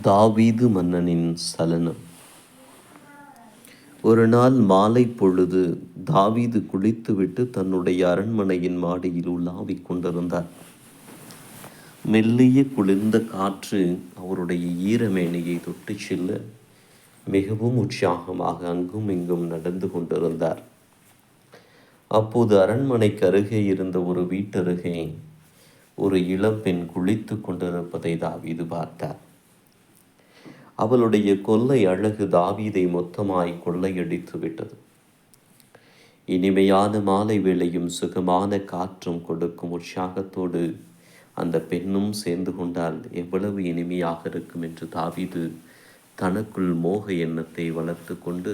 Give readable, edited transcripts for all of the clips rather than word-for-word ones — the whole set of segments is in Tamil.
தாவீது மன்னனின் சலனம். ஒரு நாள் மாலை பொழுது தாவீது குளித்துவிட்டு தன்னுடைய அரண்மனையின் மாடியில் உலாவிக் கொண்டிருந்தார். மெல்லிய குளிர்ந்த காற்று அவருடைய ஈரமேனியை தொட்டு செல்ல மிகவும் உற்சாகமாக அங்கும் இங்கும் நடந்து கொண்டிருந்தார். அப்போது அரண்மனைக்கு அருகே இருந்த ஒரு வீட்டருகே ஒரு இளம்பெண் குளித்து கொண்டிருப்பதை தாவீது பார்த்தார். அவளுடைய கொள்ளை அழகு தாவீதை மொத்தமாய் கொள்ளையடித்து விட்டது. இனிமையான மாலை வேளையும் சுகமான காற்றும் கொடுக்கும் உற்சாகத்தோடு அந்த பெண்ணும் சேர்ந்து கொண்டால் எவ்வளவு இனிமையாக இருக்கும் என்று தாவீது தனக்குள் மோக எண்ணத்தை வளர்த்து கொண்டு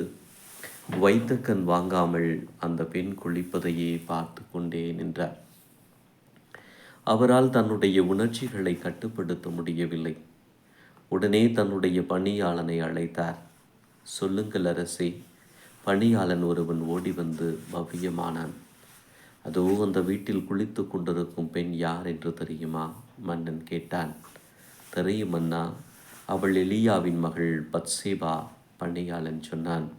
வைத்த கண் வாங்காமல் அந்த பெண் குளிப்பதையே பார்த்து கொண்டே நின்றார். அவரால் தன்னுடைய உணர்ச்சிகளை கட்டுப்படுத்த முடியவில்லை. உடனே தன்னுடைய பணியாளனை அழைத்தார். சொல்லுங்கள் அரசே. பணியாளன் ஒருவன் ஓடி வந்து பவ்யமானான். அதோ அந்த வீட்டில் குளித்து கொண்டிருக்கும் பெண் யார் என்று தெரியுமா? மன்னன் கேட்டான். தெரியும் அண்ணா, அவள் எலியாவின் மகள் பத்சேபா. பணியாளன் சொன்னான்.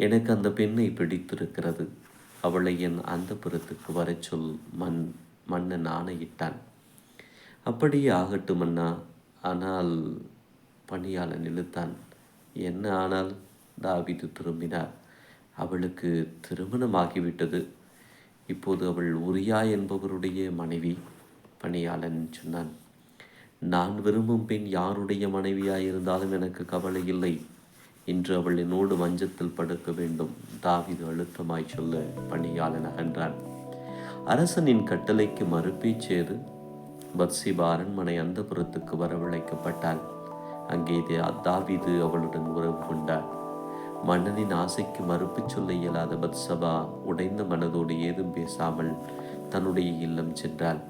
எனக்கு அந்த பெண்ணை பிடித்திருக்கிறது. அவளை என் அந்தப்புறத்துக்கு வரச் சொல். மன்னன் ஆணையிட்டான். அப்படியே ஆகட்டும் அண்ணா. ஆனால் பணியாளன் இழுத்தான். என்ன ஆனால்? தாவீது திரும்பினார். அவளுக்கு திருமணமாகிவிட்டது. இப்போது அவள் உரியா என்பவருடைய மனைவி. பணியாளன் சொன்னான். நான் விரும்பும் பெண் யாருடைய மனைவியாயிருந்தாலும் எனக்கு கவலை இல்லை. இன்று அவள் என்னோடு மஞ்சத்தில் படுக்க வேண்டும். தாவீது அழுத்தமாய் சொல்ல பணியாளன் அகன்றான். அரசனின் கட்டளைக்கு மறுபேச்சேது பத்சேபா அரண்மனை அந்தப்புறத்துக்கு வரவழைக்கப்பட்டாள். அங்கே தாவீது அவளுடன் உறவு கொண்டார். மன்னனின் ஆசைக்கு மறுப்பு சொல்ல இயலாத பத்சேபா உடைந்த மனதோடு ஏதும் பேசாமல் தன்னுடைய இல்லம் சென்றாள்.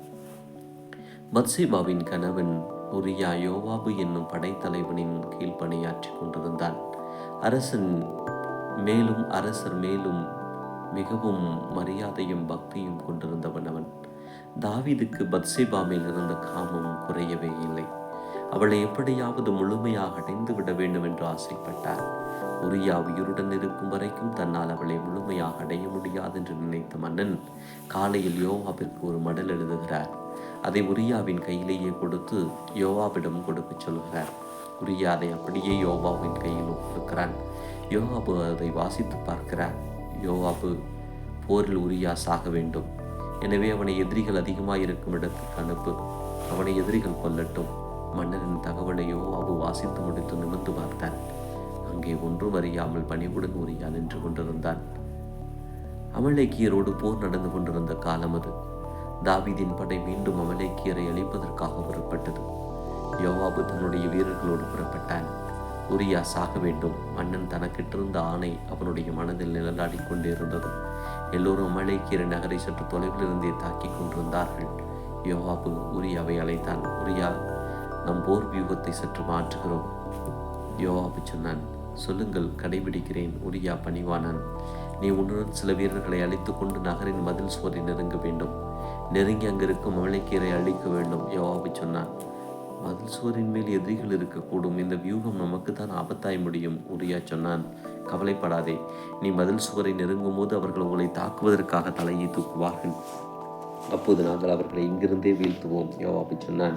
பத்சேபாவின் கணவன் உரியா யோவாபு என்னும் படைத்தலைவனின் கீழ் பணியாற்றி கொண்டிருந்தான். அரசர் மேலும் மிகவும் மரியாதையும் பக்தியும் கொண்டிருந்தவன் அவன். தாவீதுக்கு பத்சேபா மேல் இருந்த காமம் குறையவே இல்லை. அவளை எப்படியாவது முழுமையாக அடைந்து விட வேண்டும் என்று ஆசைப்பட்டார். உரியா உயிருடன் இருக்கும் வரைக்கும் தன்னால் அவளை முழுமையாக அடைய முடியாது என்று நினைத்த மன்னன் காலையில் யோவாபிற்கு ஒரு மடல் எழுதுகிறார். அதை உரியாவின் கையிலேயே கொடுத்து யோவாபிடம் கொடுக்க சொல்கிறார். உரியா அதை அப்படியே யோவாவின் கையில் கொடுக்கிறான். யோவாபு அதை வாசித்து பார்க்கிறார். யோவாபு, போரில் உரியா சாக வேண்டும். எனவே அவனை எதிரிகள் அதிகமாக இருக்கும் இடத்துக்கு அனுப்பு. அவனை எதிரிகள் கொல்லட்டும். மன்னரின் தகவலை யோவாபு வாசித்து முடித்து நிமிர்ந்து பார்த்தான். அங்கே ஒன்றும் அறியாமல் பணிவுடன் உரியா நின்று கொண்டிருந்தான். அமலேக்கியரோடு போர் நடந்து கொண்டிருந்த காலம் அது. தாவீதின் படை மீண்டும் அமலேக்கியரை அழிப்பதற்காக புறப்பட்டது. யோவாபு தன்னுடைய வீரர்களோடு புறப்பட்டான். உரியா சாக வேண்டும். மன்னன் தனக்கிட்டிருந்த ஆணை அவனுடைய மனதில் நிழலாடி கொண்டே இருந்தது. எல்லோரும் அமலேக்கியர் நகரை சற்று தொலைவில் இருந்தே தாக்கி கொண்டிருந்தார்கள். யோவாபு உரியாவை அழைத்தான். உரியா, நம் போர் வியூகத்தை சற்று மாற்றுகிறோம். யோவாபு சொன்னான். சொல்லுங்கள், கடைபிடிக்கிறேன். உரியா பணிவானான். நீ உன்னுடன் சில வீரர்களை அழைத்து கொண்டு நகரின் மதில் சுவரை நெருங்க வேண்டும். நெருங்கி அங்கிருக்கும் அமலேக்கியரை அழிக்க வேண்டும். யோவாபு சொன்னான். மதில் சுவரின் மேல் எதிரிகள் இருக்கக்கூடும். இந்த வியூகம் நமக்கு தான் ஆபத்தாய் முடியும். உரியா சொன்னான். கவலைப்படாதே. நீ மதில் சுவரை நெருங்கும் போது அவர்கள் உங்களை தாக்குவதற்காக தலையை தூக்குவார்கள். அப்போது நாங்கள் அவர்களை இங்கிருந்தே வீழ்த்துவோம். யோவாபு சொன்னான்.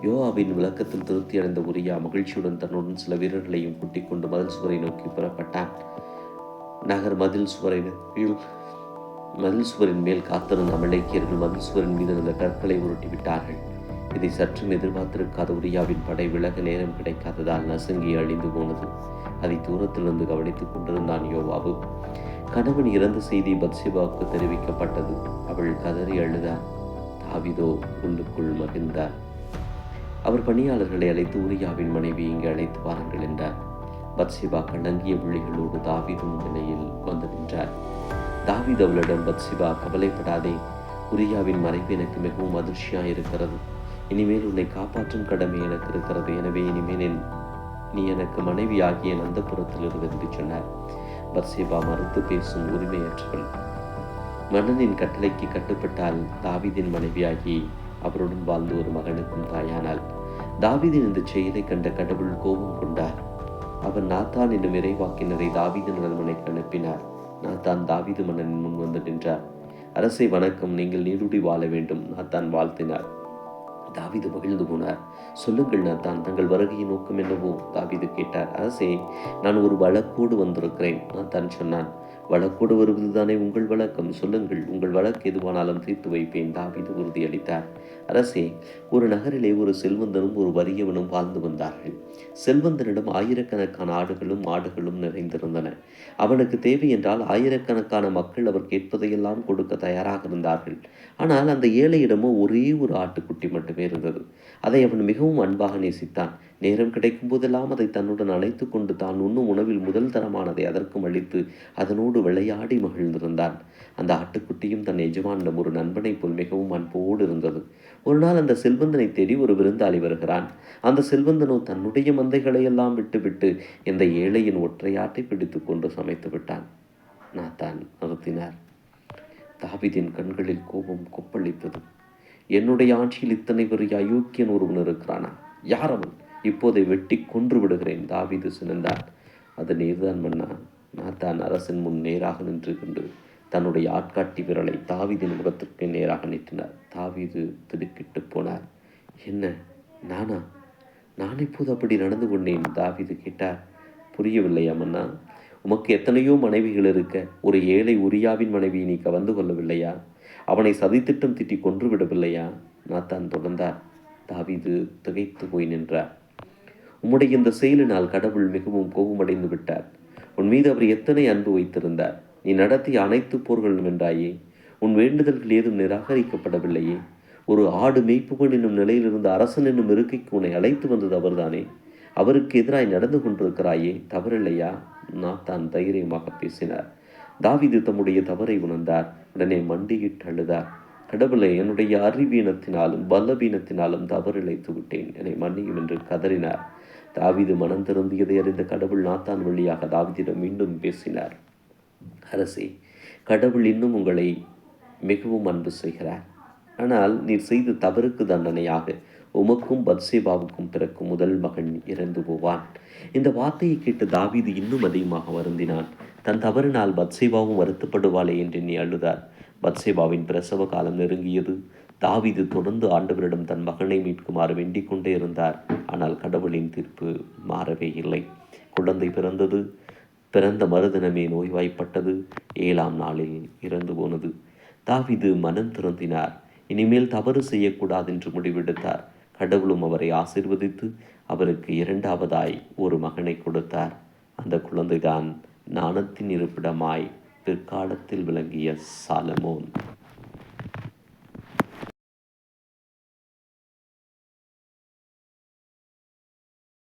யோவாபின் விளக்கத்தில் திருப்தி அடைந்த உரியா மகிழ்ச்சியுடன் தன்னுடன் சில வீரர்களையும் கூட்டிக் கொண்டு மதில் சுவரை நோக்கி புறப்பட்டான். நகர் மதில் சுவரின் மேல் காத்திருந்த அமலேக்கியர்கள் மதில் சுவரின் மீது இருந்த கற்களை உருட்டி விட்டார்கள். இதை சற்றும் எதிர்பார்த்திருக்காத உரியாவின் படை விலக நேரம் கிடைக்காததால் நசுங்கி அழிந்து போனது. அதை தூரத்திலிருந்து கவனித்துக் கொண்டிருந்தான் யோவாபு. கணவன் இறந்த செய்தி பத்சேபாவுக்கு தெரிவிக்கப்பட்டது. அவள் கதறி அழுதார். தாவீதோ உள்ளுக்குள் மகிழ்ந்தார். அவர் பணியாளர்களை அழைத்து உரியாவின் மனைவி இங்கு அழைத்து வாருங்கள் என்றார். பத்சேபா கலங்கிய விழிகளோடு தாவீது முன்னிலையில் வந்து நின்றார். தாவீது அவளிடம், பத்சேபா, கவலைப்படாதே. உரியாவின் மறைவு எனக்கு மிகவும் அதிர்ச்சியாக இருக்கிறது. இனிமேல் உன்னை காப்பாற்றும் கடமை எனக்கு இருக்கிறது. எனவே இனிமேல் நீ எனக்கு மனைவி ஆகிய அந்தப்புறத்தில் இருந்து என்று சொன்னார். பத்சேபா மறுத்து பேசும் உரிமையற்றவள். மன்னனின் கட்டளைக்கு கட்டுப்பட்டால் தாவீதின் மனைவியாகி அவருடன் வாழ்ந்து ஒரு மகனுக்கும் தாயானாள். தாவீதின் இந்த செயலை கண்ட கடவுள் கோபம் கொண்டார். அவர் நாத்தான் என்னும் இறைவாக்கினரை தாவீதின் அரண்மனைக்கு அனுப்பினார். நாத்தான் தாவீது மன்னனின் முன் வந்து நின்றார். அரசே வணக்கம், நீங்கள் நீடுடி வாழ வேண்டும். நாத்தான் வாழ்த்தினார். தாவீது மகிழ்ந்து போனார். சொல்லுங்கள் நாத்தான், தங்கள் வருகையின் நோக்கம் என்னவோ? தாவீது கேட்டார். அரசே, நான் ஒரு வழக்கோடு வந்திருக்கிறேன். நாத்தான் சொன்னான். வழக்கோடு வருவதுதானே உங்கள் வழக்கம். சொல்லுங்கள், உங்கள் வழக்கு எதுவானாலும் தீர்த்து வைப்பேன். தாவீது உறுதியளித்தார். அரசே, ஒரு நகரிலே ஒரு செல்வந்தனும் ஒரு வறியவனும் வாழ்ந்து வந்தார்கள். செல்வந்தனிடம் ஆயிரக்கணக்கான ஆடுகளும் மாடுகளும் நிறைந்திருந்தன. அவனுக்கு தேவை என்றால் ஆயிரக்கணக்கான மக்கள் அவர் கேட்பதையெல்லாம் கொடுக்க தயாராக இருந்தார்கள். ஆனால் அந்த ஏழையிடமோ ஒரே ஒரு ஆட்டுக்குட்டி மட்டுமே இருந்தது. அதை அவன் மிகவும் அன்பாக நேசித்தான். நேரம் கிடைக்கும் போதெல்லாம் அதை தன்னுடன் அணைத்து கொண்டு தான் உண்ணும் உணவில் முதல் தரமானதை அதற்கும் அளித்து அதனோடு விளையாடி மகிழ்ந்திருந்தான். அந்த ஆட்டுக்குட்டியும் தன் எஜமானிடம் ஒரு நண்பனைப் போல் மிகவும் அன்போடு இருந்தது. ஒரு நாள் அந்த செல்வந்தனை தேடி ஒரு விருந்தாளி வருகிறான். அந்த செல்வந்தனோ தன்னுடைய மந்தைகளையெல்லாம் விட்டுவிட்டு இந்த ஏழையின் ஒற்றையாட்டை பிடித்து கொண்டு சமைத்து விட்டான். நாத்தான் நிறுத்தினார். தாவீதின் கண்களில் கோபம் கொப்பளித்தது. என்னுடைய ஆட்சியில் இத்தனை பெரிய அயோக்கியன் ஒருவன் இருக்கிறானா? யார் அவன்? இப்போதை வெட்டி கொன்று விடுகிறேன். தாவீது சினந்தான். அது நீர்தான் மன்னா. நாத்தான் அரசன் முன் நேராக நின்று கொண்டு தன்னுடைய ஆட்காட்டி விரலை தாவீதின் முகத்திற்கு நேராக நீட்டினார். தாவீது திடுக்கிட்டு போனார். என்ன, நானா? நான் இப்போது அப்படி நடந்து கொண்டேன்? தாவீது கேட்டார். புரியவில்லையா மன்னா? உமக்கு எத்தனையோ மனைவிகள் இருக்க ஒரு ஏழை உரியாவின் மனைவியை நீ கவர்ந்து கொள்ளவில்லையா? அவனை சதித்திட்டம் திட்டி கொன்று விடவில்லையா? நாத்தான் தொடர்ந்தார். தாவீது திகைத்து போய் நின்றார். உம்முடைய இந்த செயலினால் கடவுள் மிகவும் கோபமடைந்து விட்டார். உன் மீது அவர் எத்தனை அன்பு வைத்திருந்தார். நீ நடத்திய அனைத்து போர்களும் வென்றாயே. உன் வேண்டுதல்கள் ஏதும் நிராகரிக்கப்படவில்லையே. ஒரு ஆடு மேய்ப்புவன் என்னும் நிலையிலிருந்து அரசன் என்னும் இருக்கைக்கு உன்னை அழைத்து வந்தது அவர்தானே. அவருக்கு எதிராய் நடந்து கொண்டிருக்கிறாயே, தவறில்லையா? நாத்தான் தைரியமாக பேசினார். தாவீது தம்முடைய தவறை உணர்ந்தார். உடனே மண்டியிட்டு அழுதார். கடவுளை, என்னுடைய அறிவீனத்தினாலும் பல்லவீனத்தினாலும் தவறிழைத்து விட்டேன், என்னை மன்னியும் என்று கதறினார். தாவீது மனம் திருந்தியதை அறிந்த கடவுள் நாத்தான் வழியாக தாவீதிடம் மீண்டும் பேசினார். அரசே, கடவுள் இன்னும் உங்களை மிகவும் அன்பு செய்கிறார். ஆனால் நீர் செய்த தவறுக்கு தண்டனையாக உமக்கும் பத்சேபாவுக்கும் பிறக்கும் முதல் மகன் இறந்து போவான். இந்த வார்த்தையை கேட்டு தாவீது இன்னும் அதிகமாக வருந்தினான். தன் தவறினால் பத்சேபாவும் வருத்தப்படுவாளே என்று எண்ணி அழுதார். பத்சேபாவின் பிரசவ காலம் நெருங்கியது. தாவீது தொடர்ந்து ஆண்டவரிடம் தன் மகனை மீட்குமாறு வேண்டிக் கொண்டே இருந்தார். ஆனால் கடவுளின் தீர்ப்பு மாறவே இல்லை. குழந்தை பிறந்தது. பிறந்த மறுதினமே நோய்வாய்ப்பட்டது. 7ஆம் நாளில் இறந்து போனது. தாவீது மனம் திருந்தினார். இனிமேல் தவறு செய்யக்கூடாது என்று முடிவெடுத்தார். கடவுளும் அவரை ஆசீர்வதித்து அவருக்கு 2ஆவதாய் ஒரு மகனை கொடுத்தார். அந்த குழந்தைதான் ஞானத்தின் இருப்பிடமாய் பிற்காலத்தில் விளங்கிய சாலமோன்.